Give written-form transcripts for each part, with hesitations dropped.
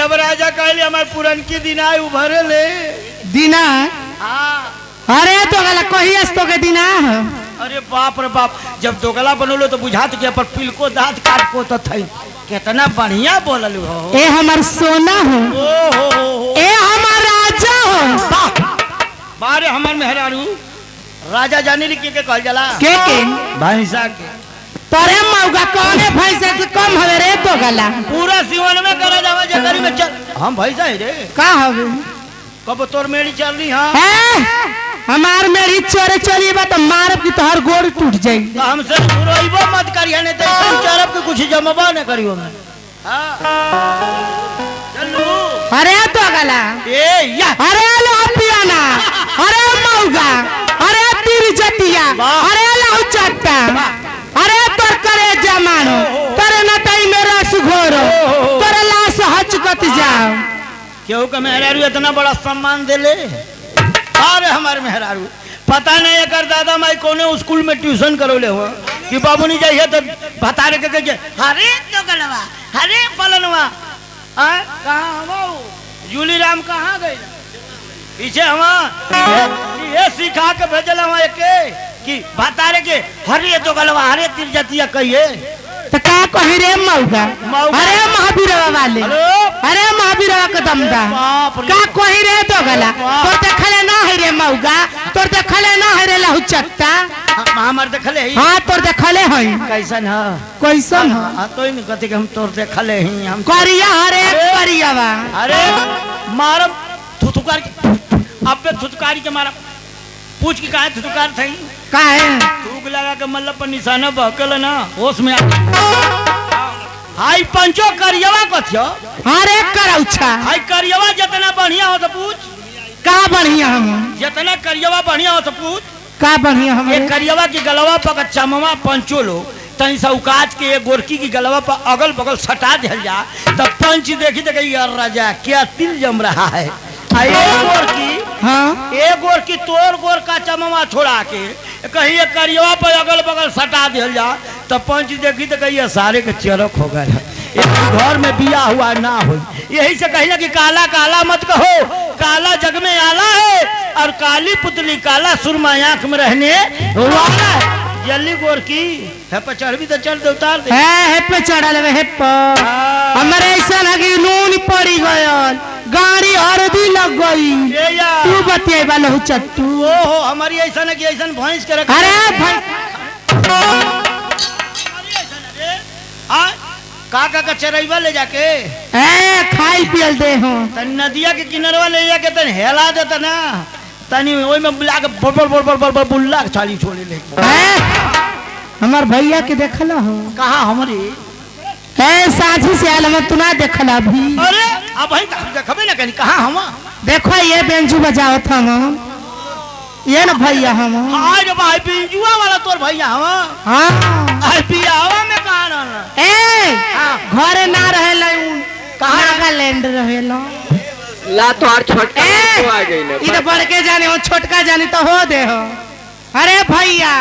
जब राजा कहले हमार पुरन की दिना उभरे ले दिना। हाँ अरे तो गला कहिए तो के दिना। अरे बाप रे बाप, जब दोगला बनलो तो बुझात के पर पिलको दांत काट को तो थई कितना बढ़िया बोलल हो। ए हमार सोना हो, ओ हो ए हमार राजा हो। बारे हमार मेहरारू राजा जाने के कहल जाला के भैंसा के। तोरे मौगा कौने भैंसा से कम हवे रे तो गला। पूरा सीवन में करा जावा जगरी में चल हम भैंसा ही रे। का हवे कब तोर मेरी चल रही। हां है हमार मेरी चोरे चली बा तो मारब की तोहर गोड़ टूट जाई। तो हमसे रोइबो मत करिए नहीं तो चरब के कुछ जमबा न करियो मैं। हां चलू। अरे तो गला ए या अरे लो पियाना, अरे मौगा, अरे तीर जतिया, अरे लाउ चट्टा, अरे तोर करे जमानो तोरे नटाई में रस घोरो तोरे लाश हचकत जाओ। क्यों का मेहरारू इतना बड़ा सम्मान दे ले। अरे हमारे मेहरारू पता नहीं अगर दादा माई कोने स्कूल में ट्यूशन करौले हो कि बाबू नहीं जाइए तो बता रहे के हरे तो गलवा हरे पलनवा। कहाँ हम जूली राम कहाँ गए पीछे हम ये सिखा के भेजल हम के कि बता रहे के हरे तो गलवा हरे तिरजतिया कहिए तो का कही रे मौगा। अरे महावीरवा वाले, अरे महावीरवा का दमदा का कही रे तो गला। तोर देखले ना है रे मौगा, तोर देखले ना है रे लहु चट्टा। हमार देखले है। हां तोर देखले है कैसन है कैसन है। हां तो इन कथि के हम तोर देखले ही हम करिया हरे करियावा। अरे मारम थुथुकार अबे थुथकारी के मारम पूछ के काहे थुथकार थई काहे थूक लगा के मल्ल पर निशाना बहकल ना होश में हाई पंचो करियवा कथियो। अरे करौछा हाई करियवा जितना बढ़िया हो तो पूछ का बढ़िया हम जितना करियवा बढ़िया हो तो पूछ का बढ़िया हम। ये करियवा की गलवा पर चमवा पंचो लो तनी सौकाज के एक गोरकी की गलवा पर अगल बगल सटा दिया जा तब पंच देखी तो यार राजा क्या तिल जम रहा है। हाँ एक गोर की तोर गोर का चमवा छोड़ा के कहीं एक करियवा पर अगल बगल सटा दिया जा तो पंच देखी तो कही सारे के चरक हो गए घर में बिया हुआ ना हो। यही से कहिला कि काला काला मत कहो काला जग में आला है और काली पुतली काला सुरमा आंख में रहने वाला है। जल्दी गोर की है पर चढ़ तो चढ़ दे उतार दे है पे चढ़ा लेवे है पर हमारे ऐसा लगी नून पड़ी गयल गाड़ी हरदी लग गई तू बतिया वाला हो चट्टू। ओहो हमारी ऐसा न कि ऐसा भैंस के रख। अरे काका का चरैवा ले जाके ए खाई पियल दे हो तनी नदिया के किनारवा ले जाके तनी हेला देता ना तनी ओई में बुला के बड़ बुल्ला छाली छोड़े ले। हमार भैया के देखला हो कहां हमरी ए साझी से आल हम तू ना देखला भी। अरे अब भाई देखबे ना कहीं कहां हम देखो ये बेंजू बजावत हम ये ना भैया हम। आज भाई बिंजुआ वाला तोर भैया हम। हां आई बियावा में कहां रहना ए घरे ना रहेला कहां नागालैंड रहेला ला तो और छोटका तो आ गई ना ई तो बड़ के जाने हो छोटका जाने तो हो दे हो। अरे भैया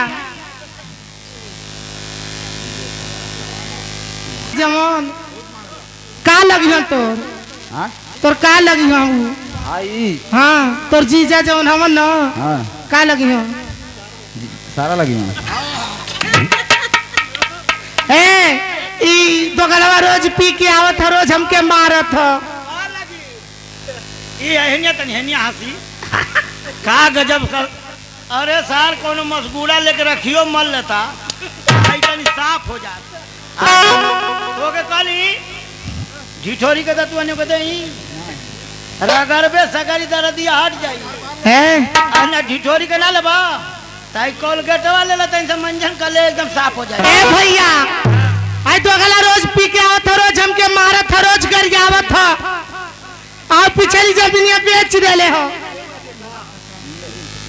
जवान का लगी हो तोर। हां तोर का लगी हो आई। हां तोर जीजा जवन हमन न हां का लगी हो सारा लगी ए ई दोगलवा रोज पी के आवत है रोज हमके मारत है। ये हनिया तनी हनिया हंसी का गजब कर। अरे सार कोनो मसगूड़ा लेके रखियो मल लेता भाई तनी साफ हो जाता तो के काली झिठोरी के दतुआने को देई रगड़बे सगरी दर्दिया हट जाई है ना झिठोरी के ना लेबा ताई कोलगेट वाले ला तनी से मंजन का ले एकदम साफ हो जाए। ए भैया आई दोगला रोज पी के आवत है रोज हमके मारत है रोज गरियावत है आप पिछली जमीनिया बेच देले हो।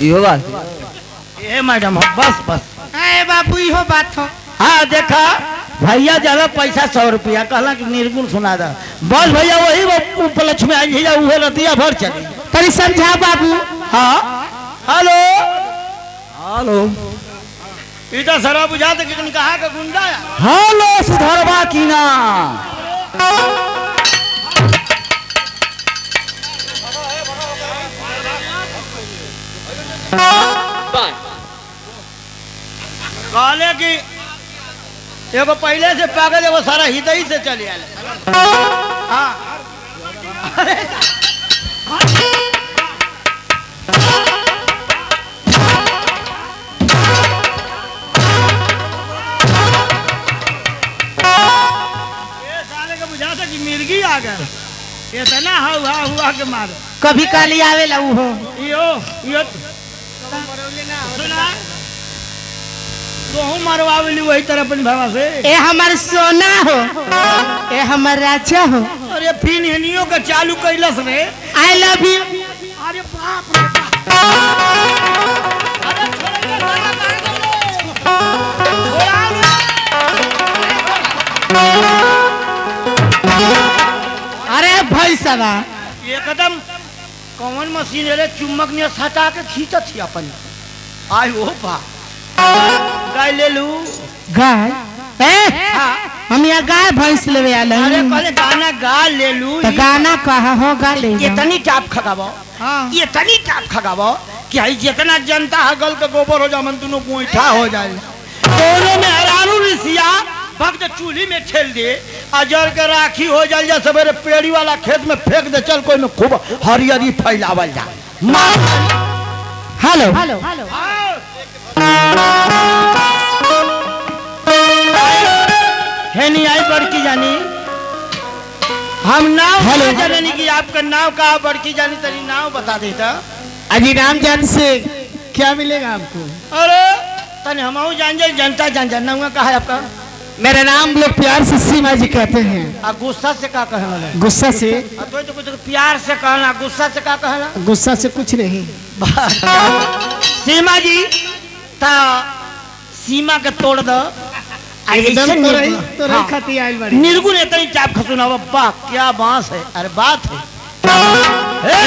इहो बात ए मैडम बस बस ए बाबू इहो बात हो। हाँ देखा भैया ज्यादा पैसा 100 रुपया कहला कि निर्गुण सुना दा बस भैया वही उपलक्ष्मी आई भैया उहे रतिया भर चली तनी समझा बाबू। हाँ हेलो हेलो इधर सरा बुझा दे कि कहा का गुंडा है। हेलो सुधरवा की ना कहले कि एगो पहले से पागल एगो सारा हिदई से चले आले। हाँ अरे ये साले के बुझा था कि मिर्गी आ गए इतना हुआ के मार कभी काली आवेला उ हो यो सुना तो हम मरवावली वही तरह अपन भावा से। ए हमार सोना हो, ए हमार राजा हो। अरे फिर हिनियो का चालू कैलस रे। I love you. अरे बाप रे बाप। अरे छोड़िए गाना काहे दो अरे भाई साहब एकदम कौन मशीन रे चुम्बक ने सटा के खींचत थी अपन। आई ओ बा गाय ले लू गाय हम यहाँ गाय भैंस लेवे आले। अरे कहले गाना गा ले लू तो गाना कहा हो गा ले इतनी टाप खगाबो। हाँ इतनी टाप खगाबो कि आई जितना जनता हगल के गोबर हो जा मन दोनों गोईठा हो जाए। दोनों में हरारू रिसिया भक्त चूल्ही में ठेल दे अजर के राखी हो जाए जा सवेरे पेड़ी वाला खेत में फेंक दे चल कोई में खूब हरियरी फैलावल जा। हेलो है नहीं आई बड़की जानी हम नाव हेलो जानी कि आपका नाव कहा बड़की जानी तरी नाव बता देता। अजी राम जान से क्या मिलेगा आपको? अरे तने हम जान जाए जनता जानना हुआ कहा है आपका? मेरा नाम लोग प्यार से सीमा जी कहते हैं। आ गुस्सा से का कहना है? गुस्सा से तो कुछ प्यार से कहना गुस्सा से का कहना? गुस्सा से कुछ नहीं। सीमा जी ता सीमा के तोड़ दो एकदम तो रखती आइल बड़ी निर्गुण इतनी चाप खसुना वाह क्या बांस है। अरे बात है